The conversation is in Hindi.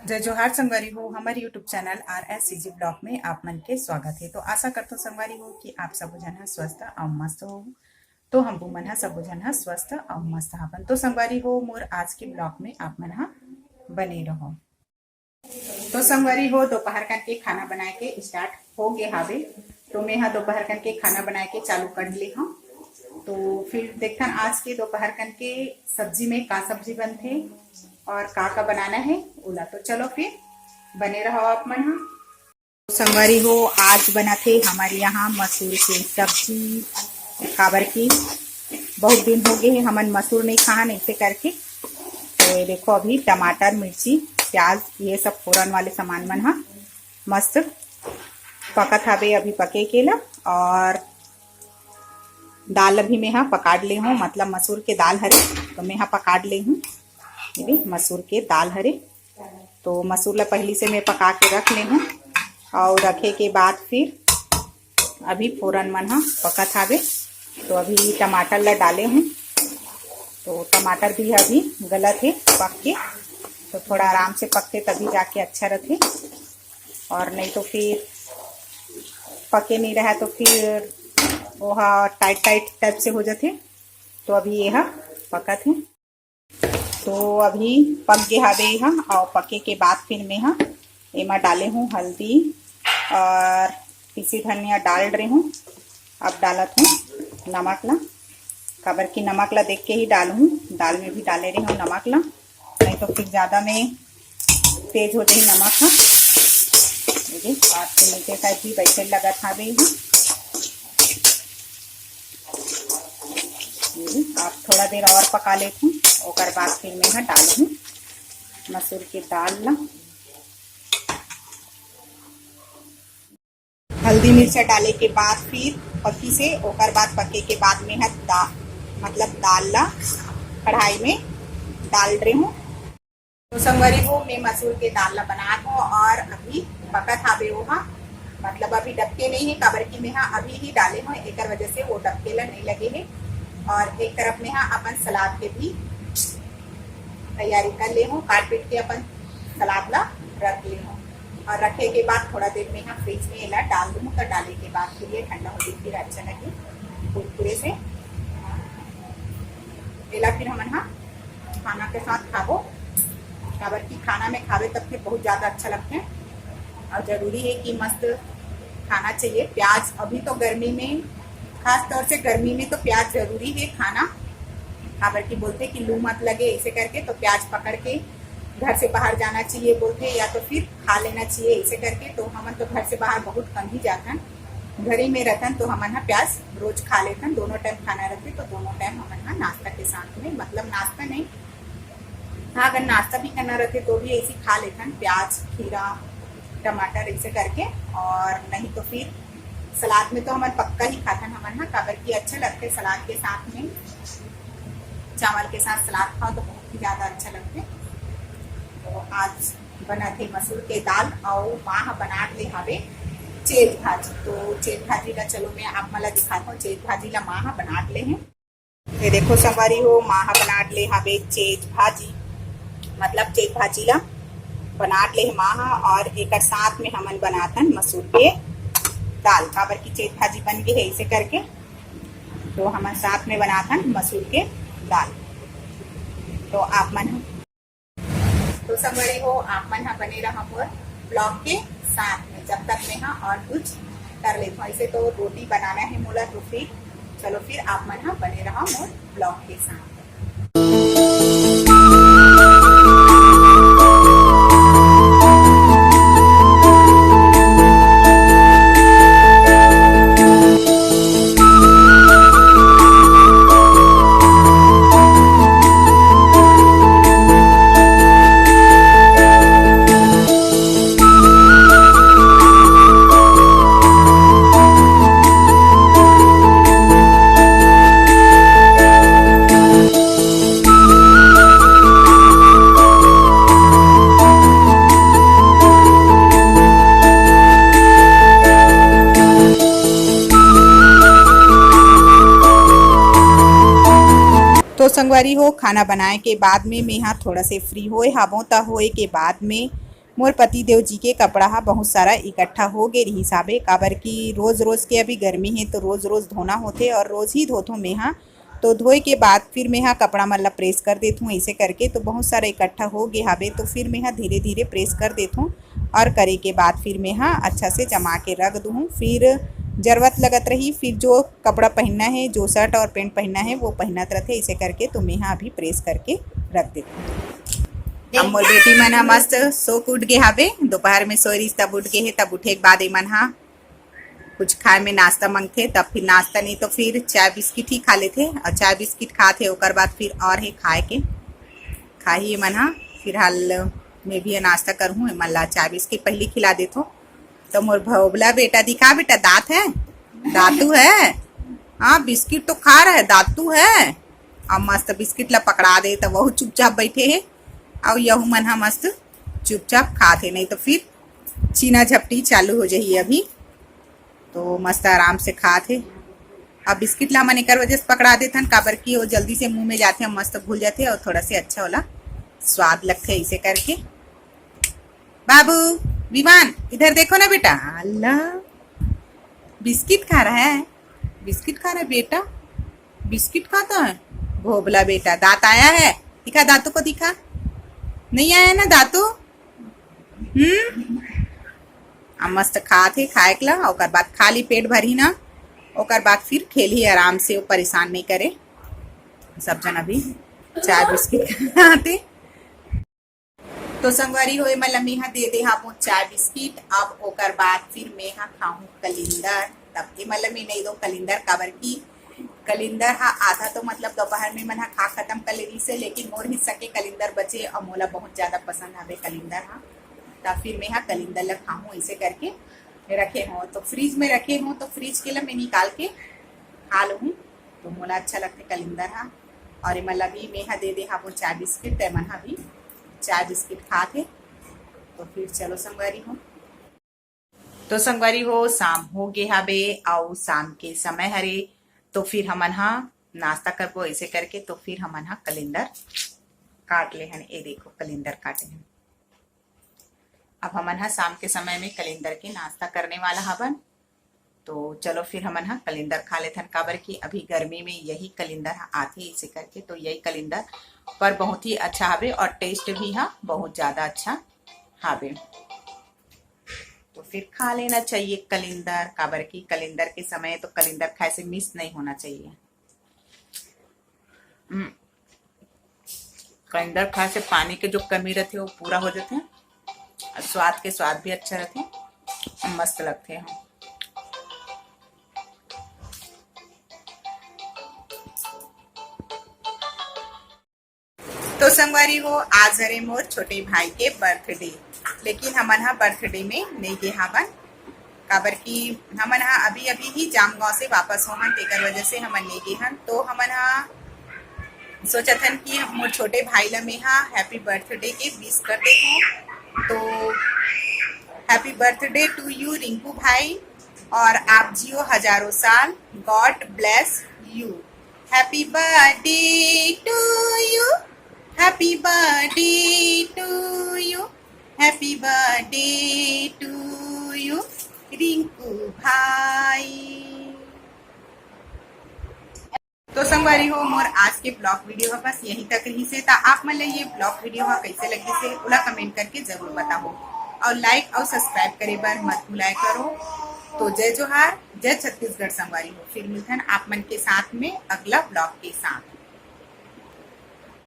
जय जोहार संगवारी हो। हमारे यूट्यूब चैनल RSCG ब्लॉग में आप मन के स्वागत है। तो आशा करते संगवारी हो कि आप सब जन है स्वस्थ और मस्त हो। तो हम मन है सब जन है स्वस्थ और मस्त हवन। तो संगवारी हो मोर आज के ब्लॉग में आप मन हा बने रहो। तो संगवारी हो दोपहर कन के खाना बनाए के स्टार्ट हो गए हावे। तो मैं हाँ दोपहर कन के खाना बनाए के चालू कर ली हूँ। तो फिर देखन आज के दोपहर कन के सब्जी में का सब्जी बनते और का बनाना है ओला। तो चलो फिर बने रहो आप मन। हाँ संगवारी हो आज बना थे हमारे यहाँ मसूर की सब्जी। काबर की बहुत दिन हो गए हैं हमन मसूर नहीं खान ऐसे करके। तो ये देखो अभी टमाटर मिर्ची प्याज ये सब फोरन वाले सामान मन हाँ मस्त पकत हवे अभी पके के ला। और दाल अभी मैं हाँ पकाड़ ले हूँ, मतलब मसूर के दाल हरे तो मैं हाँ पकाड़ ले हूँ। ये मसूर के दाल हरे तो मसूर ला पहली से मैं पका के रख ले हूँ। और रखे के बाद फिर अभी फोरन मन हाँ पकत हावे। तो अभी टमाटर ला डाले हूँ। तो टमाटर भी अभी गलत है पक के, तो थोड़ा आराम से पकते तभी जाके अच्छा रहते। और नहीं तो फिर पके नहीं रहा तो फिर वो टाइट टाइट टाइप से हो जाते। तो अभी यह पकत है। तो अभी पक गए हवे यहाँ। और पके के बाद फिर मैं हाँ एमा डाले हूँ हल्दी और पीसी धनिया डाल रही हूँ। अब डालत हूँ नमक ला, काबर की नमक ला देख के ही डालूँ। दाल में भी डाले रही हूँ नमक ला, नहीं तो फिर ज़्यादा में तेज हो जाए नमक। हाँ और फिर मीठे साइड भी वैसे लगा था भी यहाँ। आप थोड़ा देर और पका लेती हूँ और बाद फिर मैं डालूँ मसूर की दाल ला। हल्दी मिर्चा डाले के बाद फिर पकी से ओकर बाद पके के बाद में मतलब दाल ला कढ़ाई में डाल रही हूँ। तो संगवारी हो मैं मसूर के दाल ला बना हूँ और अभी पकत हावे वहाँ, मतलब अभी डबके नहीं है काबर की मैं हाँ अभी ही डाले हूँ एक वजह से वो डबके ला नहीं लगे है। और एक तरफ में हाँ अपन सलाद के भी तैयारी कर ले हूँ, काट पीट के अपन सलाद ला रख ले हूँ। और रखे के बाद थोड़ा देर में यहाँ फ्रिज में एला डाल दूँ। तो डाले के बाद फिर ये ठंडा हो जाए फिर अच्छा लगे कुरकुरे से एला फिर हम हाँ खाना के साथ खाबो। काबर की खाना में खावे तब फिर बहुत ज़्यादा अच्छा लगते हैं। और ज़रूरी है कि मस्त खाना चाहिए। प्याज अभी तो गर्मी में, खास तौर से गर्मी में तो प्याज जरूरी है खाना। काबर की बोलते कि लू मत लगे ऐसे करके, तो प्याज पकड़ के घर से बाहर जाना चाहिए बोलते, या तो फिर खा लेना चाहिए ऐसे करके। तो हमन तो घर से बाहर बहुत कम ही जातन, घर ही में रहतन। तो हमन हाँ प्याज रोज खा लेतन, दोनों टाइम खाना रहते तो दोनों टाइम हमन हाँ नाश्ता के साथ में, मतलब नाश्ता नहीं हाँ अगर नाश्ता भी करना रहते तो भी ऐसे खा लेतन प्याज खीरा टमाटर ऐसे करके। और नहीं तो फिर सलाद में तो हमारे पक्का ही खाते हैं हमारे ना, काबर की अच्छा लगते सलाद के साथ में। चावल के साथ सलाद खाओ तो बहुत ही ज़्यादा अच्छा लगते। तो आज बना थे मसूर के दाल और माँ बना ले हवे चेत भाजी। तो चेत भाजी ला चलो मैं आप मला दिखाता हूँ। चेत भाजी ला माँ बना ले हैं। ये देखो संगवारी हो माँ बना ले हवे चेत भाजी, मतलब चेत भाजी ला बना ले माँ। और एक साथ में हमन बनातन मसूर के दाल, काबर की चेत भाजी बन गई है ऐसे करके। तो हम साथ में बनाथन मसूर के दाल। तो आप मन तो संगवारी हो आप मन बने रहा मोर ब्लॉग के साथ में, जब तक मैं और कुछ कर लेता हूँ। ऐसे तो रोटी बनाना है मोला, तो फिर चलो फिर आप मन बने रहा मोर ब्लॉग के साथ। संगवारी हो खाना बनाए के बाद में मैं हाँ थोड़ा से फ्री होए हाबो। ता होए के बाद में मोर पति देव जी के कपड़ा हा बहुत सारा इकट्ठा हो गे रही हिसाबे, काबर की रोज रोज के अभी गर्मी है तो रोज रोज धोना होते और रोज ही धोथो मेहा। तो धोए के बाद फिर मेहा कपड़ा मन ला प्रेस कर देथूँ ऐसे करके। तो बहुत सारा इकट्ठा हो गे हाबे तो फिर मेहा धीरे धीरे प्रेस कर देथूँ और करे के बाद फिर मेहा अच्छा से जमा के रख दूँ। फिर जरूरत लगत रही फिर जो कपड़ा पहनना है, जो शर्ट और पैंट पहनना है वो पहनत रहते ऐसे करके। तो मेहा अभी प्रेस करके रख देती। अब मोर बेटी मन ह मस्त सोक उठ गे हाबे, दोपहर में सोए रहीस तब उठ गे हे। तब उठे के बाद एमन ह कुछ खाए में नाश्ता मांगथे, तब फिर नाश्ता नहीं तो फिर चाय बिस्किट ही खा लेथे और चाय बिस्किट खाथे। ओकर बाद फिर और है खाए के खाही एमन ह। फिलहाल मैं भी नाश्ता करहूँ, एमन ला चाय बिस्किट पहले खिला देथो। तो मोर भोबला बेटा दिखा बेटा, दांत है, दातू है, हाँ बिस्किट तो खा रहा है, दातू है। अब मस्त बिस्किट ला पकड़ा दे तो वह चुपचाप बैठे है और यहू मन हा मस्त चुपचाप खाते, नहीं तो फिर छीना झपटी चालू हो जाही अभी। तो मस्त आराम से खाते। अब बिस्किट ला मन एकर वजह से पकड़ा देथन काबर की वो जल्दी से मुंह में जाते मस्त भूल जाते और थोड़ा से अच्छा वाला स्वाद लगते ऐसे करके। बाबू विमान इधर देखो ना बेटा, अल्लाह बिस्किट खा रहा है, बिस्किट खा रहा है बेटा, बिस्किट खाता है भोबला बेटा। दांत आया है, दिखा दांतों को, दिखा, नहीं आया ना दांतों। अब मस्त खाते खाए के ला, ओकर बाद खाली पेट भरी ना, ओकर बाद फिर खेली आराम से, वो परेशान नहीं करे। सब जन अभी चाय बिस्किट खाते। तो संगवारी होए मतलब मेहा दे दे हाँ चाय बिस्किट। अब ओकर बाद फिर मेहा खाऊं कलिंदर। तब ये मतलब मैं नहीं दो कलिंदर काबर की कलिंदर हा आधा तो मतलब दोपहर में मन हा खा खत्म कर ले से, लेकिन मोर हिस्सा के कलिंदर बचे और मोला बहुत ज्यादा पसंद हवे कलिंदर हा। तब फिर मैं कलिंदर ला खाऊं ऐसे करके रखे हो। तो फ्रिज में रखे हो तो फ्रिज के लिए मैं निकाल के खा लूँ, तो मोला अच्छा लगते कलिंदर हा। और मतलब भी मैं दे दे हाँ वो चाय बिस्किट, मन हा भी चाय बिस्किट खाते। तो फिर चलो संगवारी हो, तो संगवारी हो शाम हो गे हाबे और शाम के समय हरे। तो फिर हमन हा नाश्ता करबो ऐसे करके। तो फिर हमन हा कलिंदर काट ले हन, ये देखो कलिंदर काटे हैं। अब हमन हा शाम के समय में कलिंदर के नाश्ता करने वाला हवन। तो चलो फिर हमन हा कलिंदर खा लेथन काबर की अभी गर्मी में यही कलिंदर आथे इसे करके। तो यही कलिंदर पर बहुत ही अच्छा हवे और टेस्ट भी हा बहुत ज्यादा अच्छा हवे। तो फिर खा लेना चाहिए कलिंदर, काबर की कलिंदर के समय तो कलिंदर खाए से मिस नहीं होना चाहिए। कलिंदर खाए से पानी के जो कमी रहते वो पूरा हो जाते हैं और स्वाद के स्वाद भी अच्छा रहते, मस्त लगते हैं। तो संगवारी हो आज हरे मोर छोटे भाई के बर्थडे, लेकिन हमन हा बर्थडे में नहीं गे हावन काबर की हमन हा अभी अभी ही जामगांव से वापस होहन, तेकर वजह से हमन नहीं गे हन। तो हमन हा सोचत हन कि मोर छोटे भाई ला में हा हैप्पी बर्थडे के विश कर दे हूँ। तो happy birthday to you Rinku भाई, और आप जियो हजारों साल, God bless you. Happy birthday to you, happy birthday to you, happy birthday to you Rinku भाई। तो संगवारी हो मोर आज के ब्लॉग वीडियो का बस यहीं तक रही से। आप मन ये ब्लॉग वीडियो कैसे लगे से ओला कमेंट करके जरूर बताओ और लाइक और सब्सक्राइब करे बार मत भुलाए करो। तो जय जोहार, जय छत्तीसगढ़ संगवारी हो। फिर मिलथन आप मन के साथ में अगला ब्लॉग के साथ।